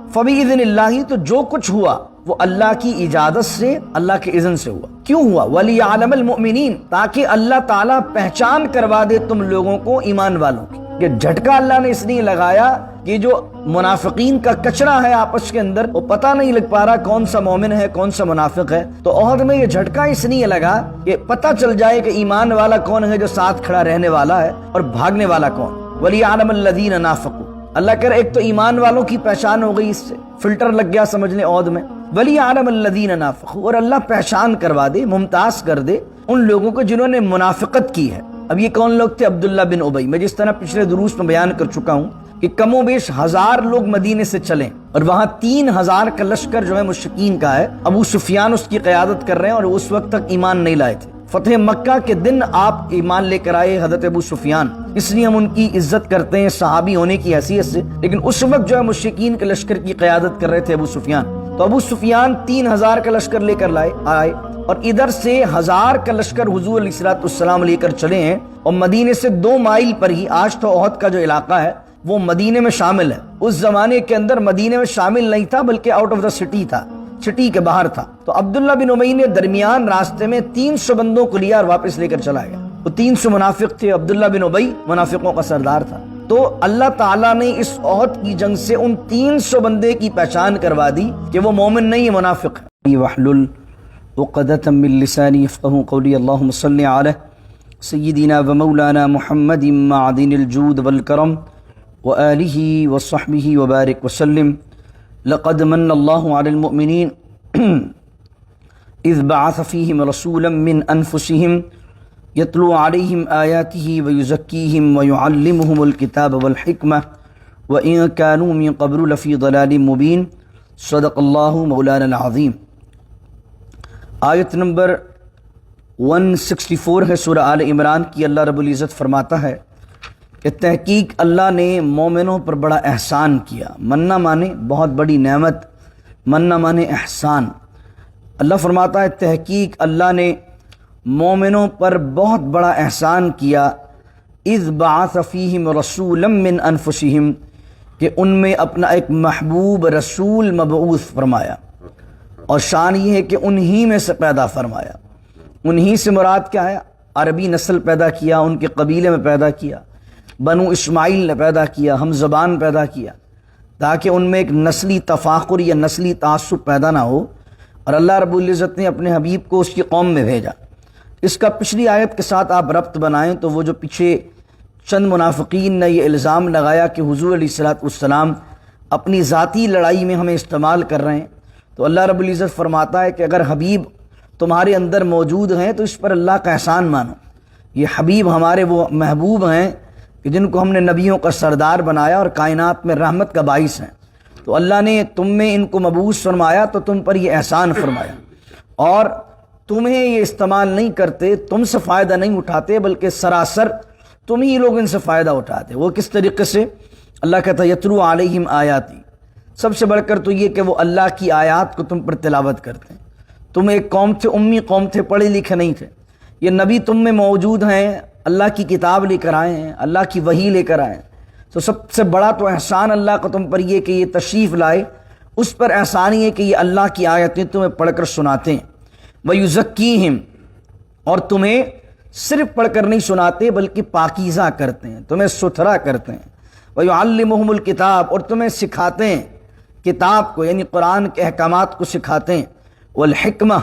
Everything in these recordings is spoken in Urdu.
فَبِإِذْنِ تو جو کچھ ہوا وہ اللہ کی اجازت سے، اللہ کے اذن سے ہوا۔ کیوں ہوا؟ وَلِيَعْلَمَ الْمُؤْمِنِينَ، تاکہ اللہ تعالیٰ پہچان کروا دے تم لوگوں کو ایمان والوں کی۔ کہ جھٹکا اللہ نے اس لیے لگایا کہ جو منافقین کا کچرا ہے آپس کے اندر، وہ پتہ نہیں لگ پا رہا کون سا مومن ہے کون سا منافق ہے، تو عہد میں یہ جھٹکا اس لیے لگا کہ پتہ چل جائے کہ ایمان والا کون ہے جو ساتھ کھڑا رہنے والا ہے اور بھاگنے والا کون۔ وَلِيَعْلَمَ الَّذِينَ نَافَقُوا، اللہ کہہ رہے ایک تو ایمان والوں کی پہچان ہو گئی، اس سے فلٹر لگ گیا سمجھ لیں عہد میں۔ وَلِيَعْلَمَ الَّذِينَ نَافَقُوا، اور اللہ پہچان کروا دے، ممتاز کر دے ان لوگوں کو جنہوں نے منافقت کی ہے۔ اب یہ کون لوگ تھے؟ عبداللہ بن ابی۔ میں جس طرح پچھلے دروس میں بیان کر چکا ہوں کہ کم و بیش 1000 لوگ مدینے سے چلیں اور وہاں 3000 کا لشکر جو ہے مشرکین کا ہے، ابو سفیان اس کی قیادت کر رہے ہیں اور اس وقت تک ایمان نہیں لائے تھے۔ فتح مکہ کے دن آپ ایمان لے کر آئے حضرت ابو سفیان، اس لیے ہم ان کی عزت کرتے ہیں صحابی ہونے کی حیثیت سے، لیکن اس وقت جو ہے مشرکین کے لشکر کی قیادت کر رہے تھے ابو سفیان۔ تو ابو سفیان 3000 کا لشکر لے کر آئے اور ادھر سے 1000 کا لشکر حضور علیہ الصلوۃ والسلام لے کر چلے ہیں، اور مدینے سے 2 مائل پر ہی آج تو احد کا جو علاقہ ہے وہ مدینے میں شامل ہے۔ اس زمانے کے اندر مدینے میں شامل نہیں تھا بلکہ آؤٹ آف دا سٹی تھا، سٹی کے باہر تھا۔ تو عبداللہ بن ابی نے درمیان راستے میں 300 بندوں کو لیا اور واپس لے کر چلا گیا۔ وہ 300 منافق تھے، عبداللہ بن ابی منافقوں کا سردار تھا۔ تو اللہ تعالیٰ نے اس احد کی جنگ سے ان 300 بندے کی پہچان کروا دی کہ وہ مومن نہیں، منافق ہے۔ وَاحْلُلْ عُقْدَةً مِّن لِّسَانِي يَفْقَهُوا قَوْلِي اللهم صل على سيدنا ومولانا محمد معدن الجود والكرم وآله وصحبه وبارك وسلم۔ لقد من الله على المؤمنين إذ بعث فيهم رسولا من أنفسهم يتلو عليهم آياته ويزكيهم ويعلمهم الكتاب والحكمة وإن كانوا من قبل لفي ضلال مبين۔ صدق الله مولانا العظيم۔ آیت نمبر 164 ہے سورہ آل عمران کی۔ اللہ رب العزت فرماتا ہے کہ تحقیق اللہ نے مومنوں پر بڑا احسان کیا۔ مننا مانے بہت بڑی نعمت، مننا مانے احسان۔ اللہ فرماتا ہے تحقیق اللہ نے مومنوں پر بہت بڑا احسان کیا۔ اذ بعث فیہم رسولا من انفسہم، کہ ان میں اپنا ایک محبوب رسول مبعوث فرمایا، اور شان یہ ہے کہ انہی میں سے پیدا فرمایا۔ انہی سے مراد کیا ہے؟ عربی نسل پیدا کیا، ان کے قبیلے میں پیدا کیا، بنو اسماعیل نے پیدا کیا، ہم زبان پیدا کیا، تاکہ ان میں ایک نسلی تفاخر یا نسلی تعصب پیدا نہ ہو، اور اللہ رب العزت نے اپنے حبیب کو اس کی قوم میں بھیجا۔ اس کا پچھلی آیت کے ساتھ آپ ربط بنائیں تو وہ جو پیچھے چند منافقین نے یہ الزام لگایا کہ حضور علیہ الصلوۃ والسلام اپنی ذاتی لڑائی میں ہمیں استعمال کر رہے ہیں، تو اللہ رب العزت فرماتا ہے کہ اگر حبیب تمہارے اندر موجود ہیں تو اس پر اللہ کا احسان مانو۔ یہ حبیب ہمارے وہ محبوب ہیں کہ جن کو ہم نے نبیوں کا سردار بنایا اور کائنات میں رحمت کا باعث ہیں، تو اللہ نے تم میں ان کو مبعوث فرمایا تو تم پر یہ احسان فرمایا، اور تمہیں یہ استعمال نہیں کرتے، تم سے فائدہ نہیں اٹھاتے، بلکہ سراسر تم ہی لوگ ان سے فائدہ اٹھاتے۔ وہ کس طریقے سے؟ اللہ کہتا ہے یتلو علیہم آیاتی، سب سے بڑھ کر تو یہ کہ وہ اللہ کی آیات کو تم پر تلاوت کرتے ہیں۔ تم ایک قوم تھے، امی قوم تھے، پڑھے لکھے نہیں تھے، یہ نبی تم میں موجود ہیں، اللہ کی کتاب لے کر آئے ہیں، اللہ کی وحی لے کر آئے ہیں، تو سب سے بڑا تو احسان اللہ کو تم پر یہ کہ یہ تشریف لائے، اس پر احسان یہ کہ یہ اللہ کی آیتیں تمہیں پڑھ کر سناتے ہیں۔ وَيُزَكِّيهِمْ، اور تمہیں صرف پڑھ کر نہیں سناتے بلکہ پاکیزہ کرتے ہیں، تمہیں ستھرا کرتے ہیں۔ وَيُعَلِّمُهُمُ الْكِتَابَ، اور تمہیں سکھاتے ہیں کتاب کو، یعنی قرآن کے احکامات کو سکھاتے ہیں۔ والحکمہ،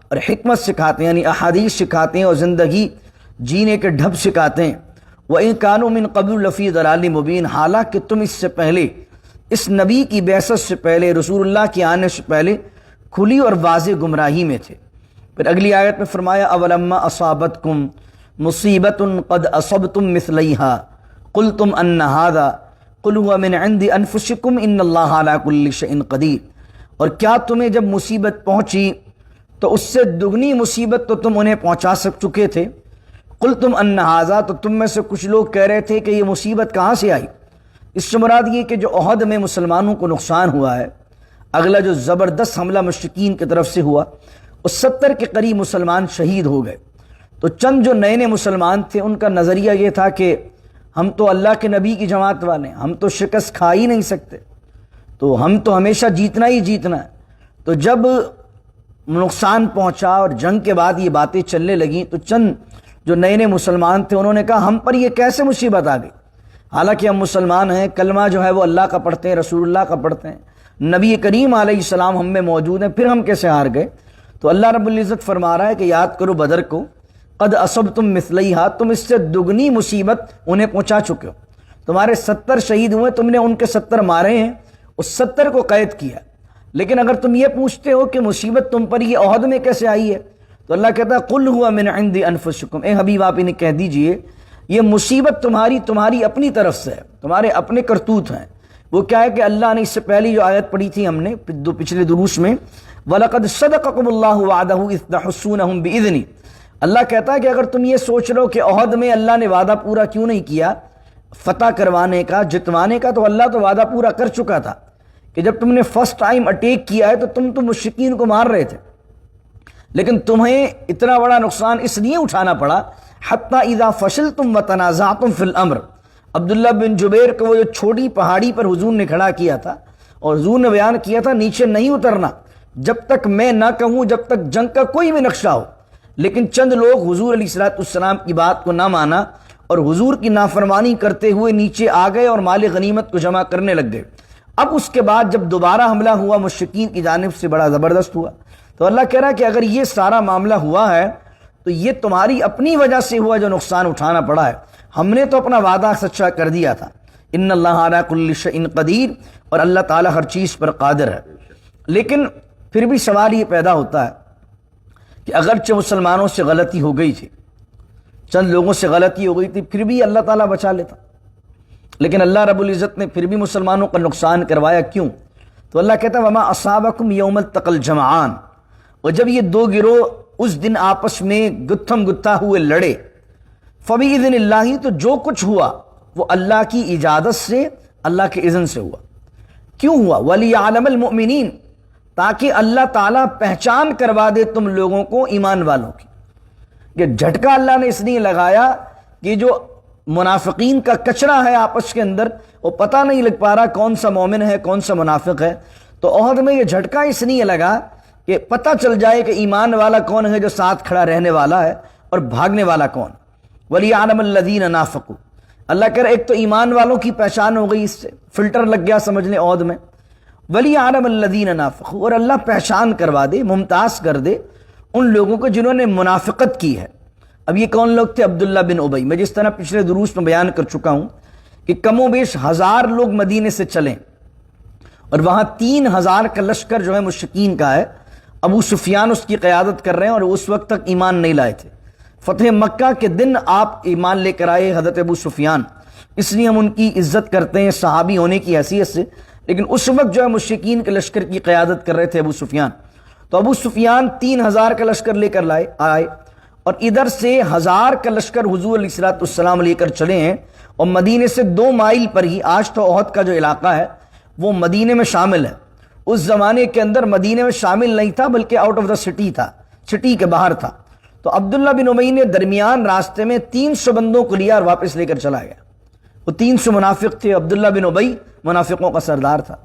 اور حکمت سکھاتے ہیں، یعنی احادیث سکھاتے ہیں اور زندگی جینے کے ڈھب سکھاتے ہیں۔ وَإِن كَانُوا مِن قَبْلُ لَفِي ضَلَالٍ مُبِينٍ، حالانکہ تم اس سے پہلے، اس نبی کی بعثت سے پہلے، رسول اللہ کے آنے سے پہلے کھلی اور واضح گمراہی میں تھے۔ پھر اگلی آیت میں فرمایا اولما اصابتکم مصیبت قد اصبتم مثلیہا قلتم ان ھذا قل هو من عند انفسکم ان اللہ علی کل شیء قدیر، اور کیا تمہیں جب مصیبت پہنچی تو اس سے دگنی مصیبت تو تم انہیں پہنچا چکے تھے۔ قلتم ان ھذا، تو تم میں سے کچھ لوگ کہہ رہے تھے کہ یہ مصیبت کہاں سے آئی۔ اس سے مراد یہ کہ جو احد میں مسلمانوں کو نقصان ہوا ہے، اگلا جو زبردست حملہ مشرکین کی طرف سے ہوا، اس 70 کے قریب مسلمان شہید ہو گئے۔ تو چند جو نئے نئے مسلمان تھے ان کا نظریہ یہ تھا کہ ہم تو اللہ کے نبی کی جماعت والے ہیں، ہم تو شکست کھا ہی نہیں سکتے، تو ہم تو ہمیشہ جیتنا ہی جیتنا ہے. تو جب نقصان پہنچا اور جنگ کے بعد یہ باتیں چلنے لگیں تو چند جو نئے نئے مسلمان تھے انہوں نے کہا ہم پر یہ کیسے مصیبت آ گئی، حالانکہ ہم مسلمان ہیں، کلمہ جو ہے وہ اللہ کا پڑھتے ہیں، رسول اللہ کا پڑھتے ہیں، نبی کریم علیہ السلام ہم میں موجود ہیں، پھر ہم کیسے ہار گئے. تو اللہ رب العزت فرما رہا ہے کہ یاد کرو بدر کو، قد اصبتم مثلیہا، تم اس سے دگنی مصیبت انہیں پہنچا چکے ہو. تمہارے 70 شہید ہوئے، تم نے ان کے 70 مارے ہیں، اس 70 کو قید کیا. لیکن اگر تم یہ پوچھتے ہو کہ مصیبت تم پر یہ احد میں کیسے آئی ہے، تو اللہ کہتا ہے قل ہوا من عند انفسکم، اے حبیب آپ انہیں کہہ دیجئے یہ مصیبت تمہاری اپنی طرف سے ہے، تمہارے اپنے کرتوت ہیں. وہ کیا ہے کہ اللہ نے اس سے پہلی جو آیت پڑھی تھی ہم نے پچھلے دروس میں، وَلَقَدْ صَدَقَكُمُ اللَّهُ وَعْدَهُ إِذْ تَحُسُّونَهُم بِإِذْنِهِ، اللہ کہتا ہے کہ اگر تم یہ سوچ رہو کہ احد میں اللہ نے وعدہ پورا کیوں نہیں کیا فتح کروانے کا، جتوانے کا، تو اللہ تو وعدہ پورا کر چکا تھا کہ جب تم نے فرسٹ ٹائم اٹیک کیا ہے تو تم تو مشرکین کو مار رہے تھے، لیکن تمہیں اتنا بڑا نقصان اس لیے اٹھانا پڑا حتی اذا فشلتم وتنازعتم فی الامر. عبداللہ بن جبیر کو وہ جو چھوٹی پہاڑی پر حضور نے کھڑا کیا تھا اور حضور نے بیان کیا تھا نیچے نہیں اترنا جب تک میں نہ کہوں، جب تک جنگ کا کوئی بھی نقشہ ہو. لیکن چند لوگ حضور علیہ السلام کی بات کو نہ مانا اور حضور کی نافرمانی کرتے ہوئے نیچے آ گئے اور مال غنیمت کو جمع کرنے لگ گئے. اب اس کے بعد جب دوبارہ حملہ ہوا مشرکین کی جانب سے بڑا زبردست ہوا. تو اللہ کہہ رہا ہے کہ اگر یہ سارا معاملہ ہوا ہے تو یہ تمہاری اپنی وجہ سے ہوا جو نقصان اٹھانا پڑا ہے. ہم نے تو اپنا وعدہ سچا کر دیا تھا، ان اللہ علی کل شیء قدیر، اور اللہ تعالیٰ ہر چیز پر قادر ہے. لیکن پھر بھی سوال یہ پیدا ہوتا ہے کہ اگرچہ مسلمانوں سے غلطی ہو گئی تھی، چند لوگوں سے غلطی ہو گئی تھی، پھر بھی اللہ تعالیٰ بچا لیتا. لیکن اللہ رب العزت نے پھر بھی مسلمانوں کا نقصان کروایا، کیوں؟ تو اللہ کہتا ہے وما اصابکم یوم التقى الجمعان، اور جب یہ دو گروہ اس دن آپس میں گتھم گتھا ہوئے لڑے، فبإذن اللہ، تو جو کچھ ہوا وہ اللہ کی اجازت سے، اللہ کے اذن سے ہوا. کیوں ہوا؟ وَلِيَعْلَمَ الْمُؤْمِنِينَ، تاکہ اللہ تعالیٰ پہچان کروا دے تم لوگوں کو ایمان والوں کی. کہ جھٹکا اللہ نے اس لیے لگایا کہ جو منافقین کا کچرا ہے آپس کے اندر، وہ پتہ نہیں لگ پا رہا کون سا مومن ہے کون سا منافق ہے. تو احد میں یہ جھٹکا اس لیے لگا کہ پتہ چل جائے کہ ایمان والا کون ہے جو ساتھ کھڑا رہنے والا ہے اور بھاگنے والا کون. وَلِيَعْلَمَ الَّذِينَ نَافَقُوا، اللہ کہہ رہے ایک تو ایمان والوں کی پہچان ہو گئی، اس سے فلٹر لگ گیا سمجھ لیں احد میں. وَلِيَعْلَمَ الَّذِينَ نَافَقُوا، اور اللہ پہچان کروا دے، ممتاز کر دے ان لوگوں کو جنہوں نے منافقت کی ہے. اب یہ کون لوگ تھے؟ عبداللہ بن ابی. میں جس طرح پچھلے دروس میں بیان کر چکا ہوں کہ کم و بیش 1000 لوگ مدینے سے چلیں اور وہاں 3000 کا لشکر جو ہے مشرکین کا ہے، ابو سفیان اس کی قیادت کر رہے ہیں اور اس وقت تک ایمان نہیں لائے تھے. فتح مکہ کے دن آپ ایمان لے کر آئے حضرت ابو سفیان، اس لیے ہم ان کی عزت کرتے ہیں صحابی ہونے کی حیثیت سے. لیکن اس وقت جو ہے مشرکین کے لشکر کی قیادت کر رہے تھے ابو سفیان. تو ابو سفیان 3000 کا لشکر لے کر آئے اور ادھر سے 1000 کا لشکر حضور علیہ السلام لے کر چلے ہیں، اور مدینے سے 2 مائل پر ہی، آج تو احد کا جو علاقہ ہے وہ مدینے میں شامل ہے، اس زمانے کے اندر مدینے میں شامل نہیں تھا بلکہ آؤٹ آف دا سٹی تھا، سٹی کے باہر تھا. تو عبداللہ بن ابی نے درمیان راستے میں 300 بندوں کو لیا اور واپس لے کر چلا گیا. وہ 300 منافق تھے، عبداللہ بن ابی منافقوں کا سردار تھا.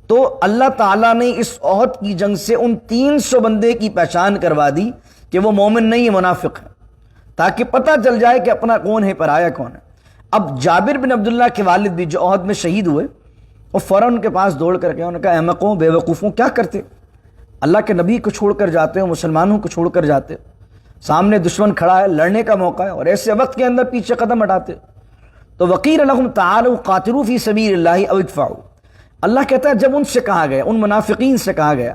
تو اللہ تعالیٰ نے اس احد کی جنگ سے ان 300 بندے کی پہچان کروا دی کہ وہ مومن نہیں ہے، منافق ہے، تاکہ پتہ چل جائے کہ اپنا کون ہے پرایا کون ہے. اب جابر بن عبداللہ کے والد بھی جو احد میں شہید ہوئے، وہ فوراً ان کے پاس دوڑ کر کے انہوں نے کہا احمقوں، بے وقوفوں، کیا کرتے؟ اللہ کے نبی کو چھوڑ کر جاتے ہو، مسلمانوں کو چھوڑ کر جاتے ہو، سامنے دشمن کھڑا ہے، لڑنے کا موقع ہے، اور ایسے وقت کے اندر پیچھے قدم ہٹاتے. تو وقیل لہم تعالوا قاتلوا فی سبیل اللہ او ادفعوا، اللہ کہتا ہے جب ان سے کہا گیا، ان منافقین سے کہا گیا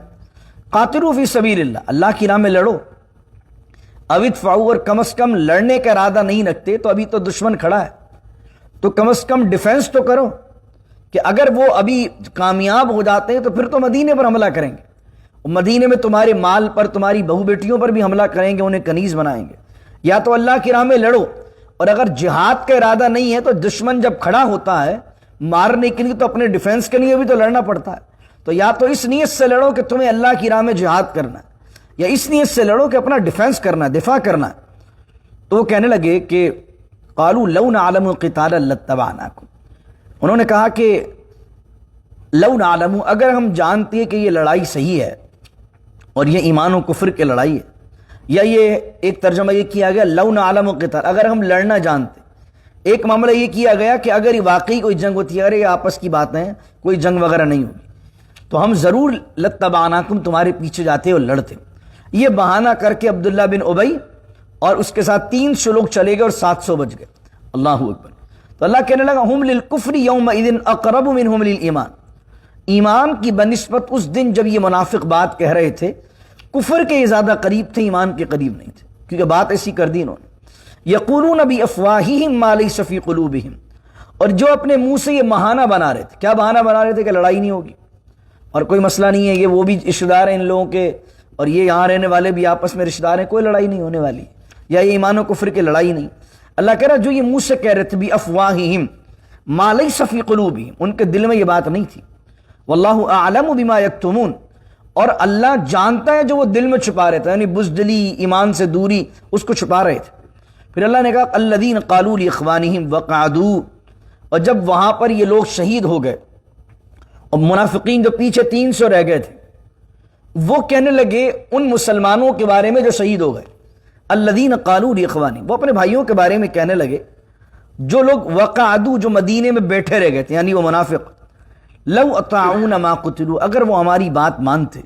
قاتلوا فی سبیل اللہ، اللہ کی راہ میں لڑو، او ادفعوا، اور کم از کم لڑنے کا ارادہ نہیں رکھتے تو ابھی تو دشمن کھڑا ہے تو کم از کم ڈیفنس تو کرو، کہ اگر وہ ابھی کامیاب ہو جاتے ہیں تو پھر تو مدینے پر حملہ کریں گے، مدینے میں تمہارے مال پر، تمہاری بہو بیٹیوں پر بھی حملہ کریں گے، انہیں کنیز بنائیں گے. یا تو اللہ کی راہ میں لڑو، اور اگر جہاد کا ارادہ نہیں ہے تو دشمن جب کھڑا ہوتا ہے مارنے کے لیے تو اپنے ڈیفنس کے لیے بھی تو لڑنا پڑتا ہے. تو یا تو اس نیت سے لڑو کہ تمہیں اللہ کی راہ میں جہاد کرنا ہے، یا اس نیت سے لڑو کہ اپنا ڈیفنس کرنا ہے، دفاع کرنا ہے. تو وہ کہنے لگے کہ قالوا لو نعلم قتالا لاتبعناکم، انہوں نے کہا کہ لو نعلم، اگر ہم جانتے کہ یہ لڑائی صحیح ہے اور یہ ایمان و کفر کی لڑائی ہے، یا یہ ایک ترجمہ یہ کیا گیا لو نعلم قتال، اگر ہم لڑنا جانتے. ایک معاملہ یہ کیا گیا کہ اگر یہ واقعی کوئی جنگ ہوتی ہے، اگر یہ آپس کی باتیں ہیں، کوئی جنگ وغیرہ نہیں ہوگی، تو ہم ضرور لتبعناکم، تمہارے پیچھے جاتے اور لڑتے. یہ بہانہ کر کے عبداللہ بن ابی اور اس کے ساتھ 300 لوگ چلے گئے اور 700 بچ گئے. اللہ اکبر. تو اللہ کہنے لگا ہم للکفر یومئذ اقرب منہم للایمان، ایمان کی بنسبت اس دن جب یہ منافق بات کہہ رہے تھے، کفر کے یہ زیادہ قریب تھے، ایمان کے قریب نہیں تھے، کیونکہ بات ایسی کر دی انہوں نے. یقولون بافواہہم ما لیس فی قلوبہم، اور جو اپنے منہ سے یہ بہانہ بنا رہے تھے. کیا بہانہ بنا رہے تھے؟ کہ لڑائی نہیں ہوگی اور کوئی مسئلہ نہیں ہے، یہ وہ بھی رشتہ دار ہیں ان لوگوں کے اور یہ یہاں رہنے والے بھی آپس میں رشتہ دار ہیں، کوئی لڑائی نہیں ہونے والی، یا یہ ایمان و کفر کی لڑائی نہیں. اللہ کہہ رہا جو یہ منہ سے کہہ رہے تھے بافواہہم ما لیس فی قلوبہم، ان کے دل میں یہ بات نہیں تھی. واللہ اعلم بما یکتمون، اور اللہ جانتا ہے جو وہ دل میں چھپا رہے تھے، یعنی بزدلی، ایمان سے دوری، اس کو چھپا رہے تھے. پھر اللہ نے کہا الذین قالوا لاخوانہم وقعدوا، اور جب وہاں پر یہ لوگ شہید ہو گئے اور منافقین جو پیچھے 300 رہ گئے تھے، وہ کہنے لگے ان مسلمانوں کے بارے میں جو شہید ہو گئے، الذین قالوا لاخوانہم، وہ اپنے بھائیوں کے بارے میں کہنے لگے، جو لوگ وقعدوا، جو مدینے میں بیٹھے رہ گئے تھے، یعنی وہ منافق، لو اطاعون ما قتلوا، اگر وہ ہماری بات مانتے،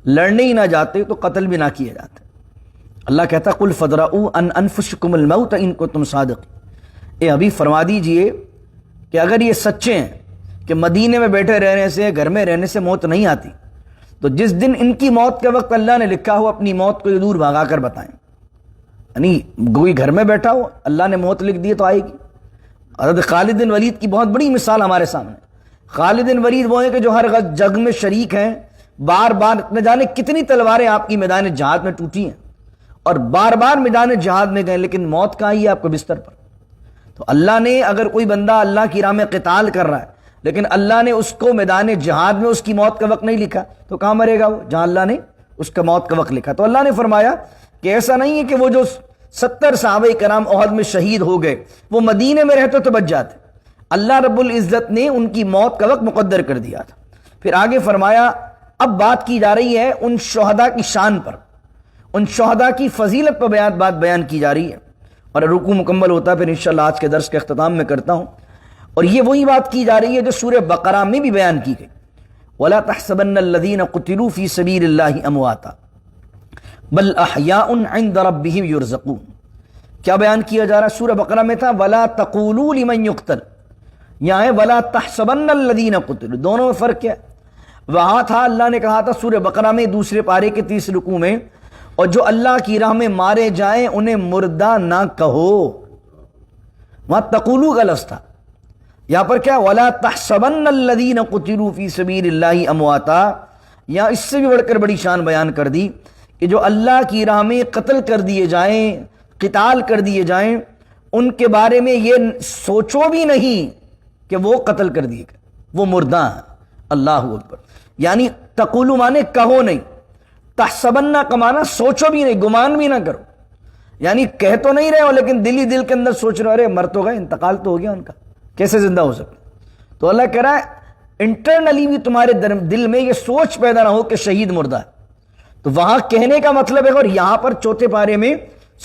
لڑنے ہی نہ جاتے تو قتل بھی نہ کیے جاتے. اللہ کہتا قل فادرؤوا عن انفسکم الموت ان کنتم صادقین، ابھی فرما دیجئے کہ اگر یہ سچے ہیں کہ مدینے میں بیٹھے رہنے سے، گھر میں رہنے سے موت نہیں آتی، تو جس دن ان کی موت کے وقت اللہ نے لکھا ہو اپنی موت کو یہ دور بھگا کر بتائیں. یعنی کوئی گھر میں بیٹھا ہو، اللہ نے موت لکھ دی تو آئے گی. حضرت خالد بن ولید کی بہت بڑی مثال ہمارے سامنے. خالد بن ولید وہ ہیں کہ جو ہر جنگ میں شریک ہیں، بار بار نہ جانے کتنی تلواریں آپ کی میدان جہاد میں ٹوٹی ہیں اور بار بار میدان جہاد میں گئے، لیکن موت کہاں ہی ہے آپ کو بستر پر. تو اللہ نے اگر کوئی بندہ اللہ کی راہ میں قتال کر رہا ہے لیکن اللہ نے اس کو میدان جہاد میں اس کی موت کا وقت نہیں لکھا، تو کہاں مرے گا وہ جہاں اللہ نے اس کا موت کا وقت لکھا. تو اللہ نے فرمایا کہ ایسا نہیں ہے کہ وہ جو 70 صحابہ کرام احد میں شہید ہو گئے وہ مدینے میں رہتے تو بچ جاتے، اللہ رب العزت نے ان کی موت کا وقت مقدر کر دیا تھا. پھر آگے فرمایا اب بات کی جا رہی ہے ان شہداء کی شان پر، ان شہداء کی فضیلت پر بات بیان کی جا رہی ہے، اور رکوع مکمل ہوتا ہے پھر انشاءاللہ آج کے درس کے اختتام میں کرتا ہوں. اور یہ وہی بات کی جا رہی ہے جو سورہ بقرہ میں بھی بیان کی گئی، وَلَا تَحْسَبَنَّ الَّذِينَ قُتِلُوا فِي سَبِيلِ اللَّهِ أَمْوَاتًا بَلْ أَحْيَاءٌ عِنْدَ رَبِّهِمْ يُرْزَقُونَ. کیا بیان کیا جا رہا ہے؟ سورہ بقرہ میں تھا وَلَا تَقُولُوا لِمَنْ يُقْتَلْ، یہاں ہے وَلَا تَحْسَبَنَّ الَّذِينَ قُتِلُوا. دونوں میں فرق کیا ہے؟ وہاں تھا اللہ نے کہا تھا سورہ بقرہ میں دوسرے پارے کے 30 رکوع میں، اور جو اللہ کی راہ میں مارے جائیں انہیں مردہ نہ کہو. وہاں تقولو کا لفظ تھا، یہاں پر کیا وَلَا تَحْسَبَنَّ الَّذِينَ قُتِلُوا فِي سَبِيلِ اللَّهِ أَمْوَاتًا. یہاں اس سے بھی بڑھ کر بڑی شان بیان کر دی کہ جو اللہ کی راہ میں قتل کر دیے جائیں، قتال کر دیے جائیں، ان کے بارے میں یہ سوچو بھی نہیں کہ وہ قتل کر دیے گئے، وہ مردہ ہیں. اللہ اکبر. یعنی تقولو مانے کہو نہیں، تحسبنہ کا معنی سوچو بھی نہیں، گمان بھی نہ کرو. یعنی کہہ تو نہیں رہے ہو لیکن دل ہی دل کے اندر سوچ رہے ہو ارے مر تو گئے، انتقال تو ہو گیا ان کا، کیسے زندہ ہو سکتے. تو اللہ کہہ رہا ہے انٹرنلی بھی تمہارے دل میں یہ سوچ پیدا نہ ہو کہ شہید مردہ ہے. تو وہاں کہنے کا مطلب ہے، اور یہاں پر چوتھے پارے میں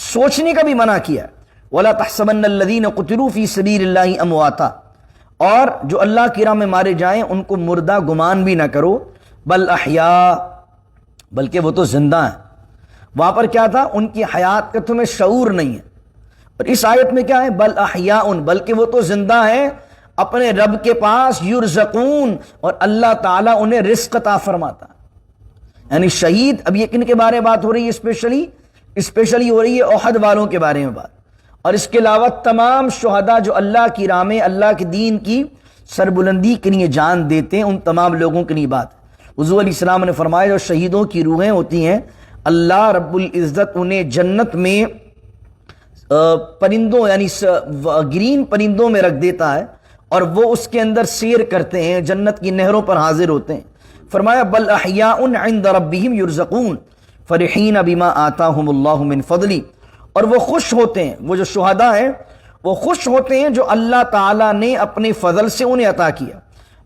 سوچنے کا بھی منع کیا ہے. وَلَا تَحْسَبَنَّ الَّذِينَ قُتِلُوا فِي سَبِيلِ اللَّهِ أَمْوَاتًا، اور جو اللہ کی راہ میں مارے جائیں ان کو مردہ گمان بھی نہ کرو، بل احیاء، بلکہ وہ تو زندہ ہیں. وہاں پر کیا تھا؟ ان کی حیات کا تمہیں شعور نہیں ہے. اور اس آیت میں کیا ہے؟ بل احیاء، بلکہ وہ تو زندہ ہیں اپنے رب کے پاس، یرزقون، اور اللہ تعالیٰ انہیں رزق عطا فرماتا. یعنی شہید، اب یہ کن کے بارے میں بات ہو رہی ہے؟ اسپیشلی ہو رہی ہے احد والوں کے بارے میں بات، اور اس کے علاوہ تمام شہداء جو اللہ کی راہ میں اللہ کے دین کی سربلندی کے لیے جان دیتے ہیں، ان تمام لوگوں کے لیے بات. حضور علیہ السلام نے فرمایا جو شہیدوں کی روحیں ہوتی ہیں اللہ رب العزت انہیں جنت میں پرندوں یعنی گرین پرندوں میں رکھ دیتا ہے، اور وہ اس کے اندر سیر کرتے ہیں، جنت کی نہروں پر حاضر ہوتے ہیں. فرمایا بل احیاء عند ربهم یرزقون فرحین بما آتاہم اللہ من فضلی، اور وہ خوش ہوتے ہیں، وہ جو شہداء ہیں وہ خوش ہوتے ہیں جو اللہ تعالیٰ نے اپنے فضل سے انہیں عطا کیا.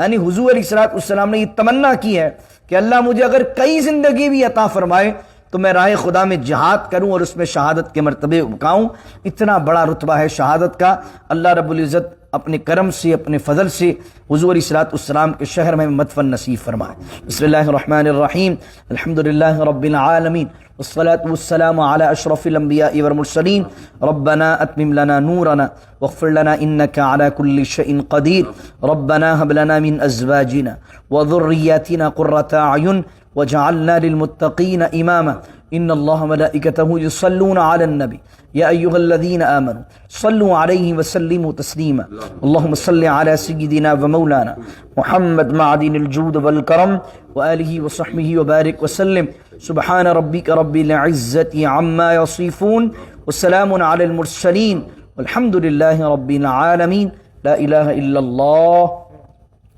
یعنی حضور علیہ السلام نے یہ تمنا کی ہے کہ اللہ مجھے اگر کئی زندگی بھی عطا فرمائے تو میں راہ خدا میں جہاد کروں اور اس میں شہادت کے مرتبے پکاؤں. اتنا بڑا رتبہ ہے شہادت کا. اللہ رب العزت اپنے کرم سے اپنے فضل سے حضور علیہ السلام کے شہر میں مدفن نصیب فرمائے. بسم اللہ الرحمن الرحیم. الحمدللہ رب العالمین والصلاة والسلام على اشرف الانبیاء والمرسلین. ربنا اتمم لنا نورنا واغفر لنا انك على كل شيء قدیر. ربنا هب لنا من ازواجنا وذرياتنا قرة اعین وجعلنا للمتقین اماما. ان اللہ ملائکتہ یصلون علی النبی یا ایہا الذین آمنوا صلوا علیہ وسلموا تسلیما. اللہم صل علی سیدنا ومولانا محمد معدن الجود والکرم وآلہ وصحبہ وبارک وسلم. سبحان ربک رب العزت عما یصفون وسلام علی المرسلین والحمد للہ رب العالمین. لا الہ الا اللہ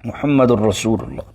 محمد الرسول اللہ.